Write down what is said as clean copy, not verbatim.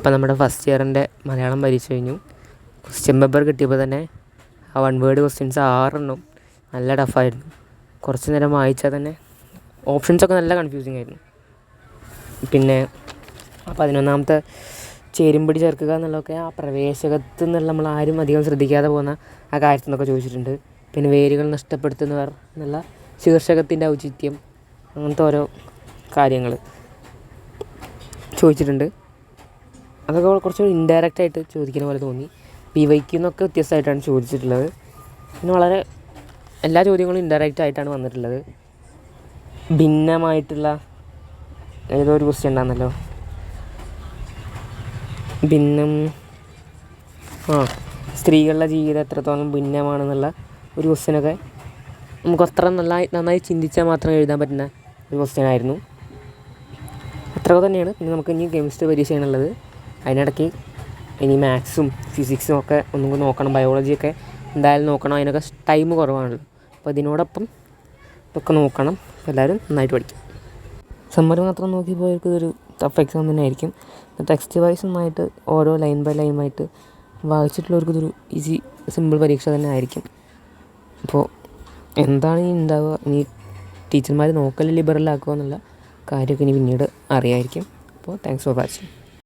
അപ്പോൾ നമ്മുടെ ഫസ്റ്റ് ഇയറിൻ്റെ മലയാളം പരീക്ഷ കഴിഞ്ഞു. ക്വസ്റ്റ്യൻ പേപ്പർ കിട്ടിയപ്പോൾ തന്നെ ആ 1 വേർഡ് ക്വസ്റ്റ്യൻസ് 6 നല്ല ടഫായിരുന്നു. കുറച്ച് നേരം വായിച്ചാൽ തന്നെ ഓപ്ഷൻസൊക്കെ നല്ല കൺഫ്യൂസിങ് ആയിരുന്നു. പിന്നെ 11ാമത്തെ ചേരുംപടി ചേർക്കുക എന്നുള്ളതൊക്കെ ആ പ്രവേശകത്തിൽ നിന്നുള്ള നമ്മൾ ആരും അധികം ശ്രദ്ധിക്കാതെ പോകുന്ന ആ കാര്യത്തിൽ നിന്നൊക്കെ ചോദിച്ചിട്ടുണ്ട്. പിന്നെ വേരുകൾ നഷ്ടപ്പെടുത്തുന്നവർ എന്നുള്ള ശീർഷകത്തിൻ്റെ ഔചിത്യം, അങ്ങനത്തെ ഓരോ കാര്യങ്ങൾ ചോദിച്ചിട്ടുണ്ട്. അതൊക്കെ കുറച്ച് ഇൻഡയറക്റ്റായിട്ട് ചോദിക്കുന്ന പോലെ തോന്നി. PYQ എന്നൊക്കെ വ്യത്യസ്തമായിട്ടാണ് ചോദിച്ചിട്ടുള്ളത്. പിന്നെ വളരെ എല്ലാ ചോദ്യങ്ങളും ഇൻഡയറക്റ്റ് ആയിട്ടാണ് വന്നിട്ടുള്ളത്. ഭിന്നമായിട്ടുള്ള ഏതോ ഒരു ക്വസ്റ്റ്യൻ ഉണ്ടായിരുന്നല്ലോ, സ്ത്രീകളുടെ ജീവിതം എത്രത്തോളം ഭിന്നമാണെന്നുള്ള ഒരു ക്വസ്റ്റ്യനൊക്കെ നമുക്ക് അത്ര നന്നായി ചിന്തിച്ചാൽ മാത്രം എഴുതാൻ പറ്റുന്ന ഒരു ക്വസ്റ്റ്യനായിരുന്നു. അത്രയൊക്കെ തന്നെയാണ്. പിന്നെ നമുക്ക് ഇനി കെമിസ്ട്രി പരീക്ഷയാണുള്ളത്. അതിനിടയ്ക്ക് ഇനി മാത്സും ഫിസിക്സും ഒക്കെ ഒന്നും കൂടി നോക്കണം. ബയോളജിയൊക്കെ എന്തായാലും നോക്കണം. അതിനൊക്കെ ടൈം കുറവാണല്ലോ. അപ്പോൾ ഇതിനോടൊപ്പം ഇതൊക്കെ നോക്കണം. എല്ലാവരും നന്നായിട്ട് പഠിക്കും. സമ്മറി മാത്രം നോക്കി പോയവർക്ക് ഇതൊരു ടഫ് എക്സാം തന്നെ ആയിരിക്കും. ടെക്സ്റ്റ് വൈസ് നന്നായിട്ട് ഓരോ ലൈൻ ബൈ ലൈനായിട്ട് വായിച്ചിട്ടുള്ളവർക്ക് ഇതൊരു ഈസി സിമ്പിൾ പരീക്ഷ തന്നെ ആയിരിക്കും. അപ്പോൾ എന്താണ് ഇനി ഉണ്ടാവുക, ഇനി ടീച്ചർമാർ നോക്കൽ ലിബറലാക്കുക എന്നുള്ള കാര്യമൊക്കെ ഇനി പിന്നീട് അറിയാമായിരിക്കും. അപ്പോൾ താങ്ക്സ് ഫോർ വാച്ചിങ്.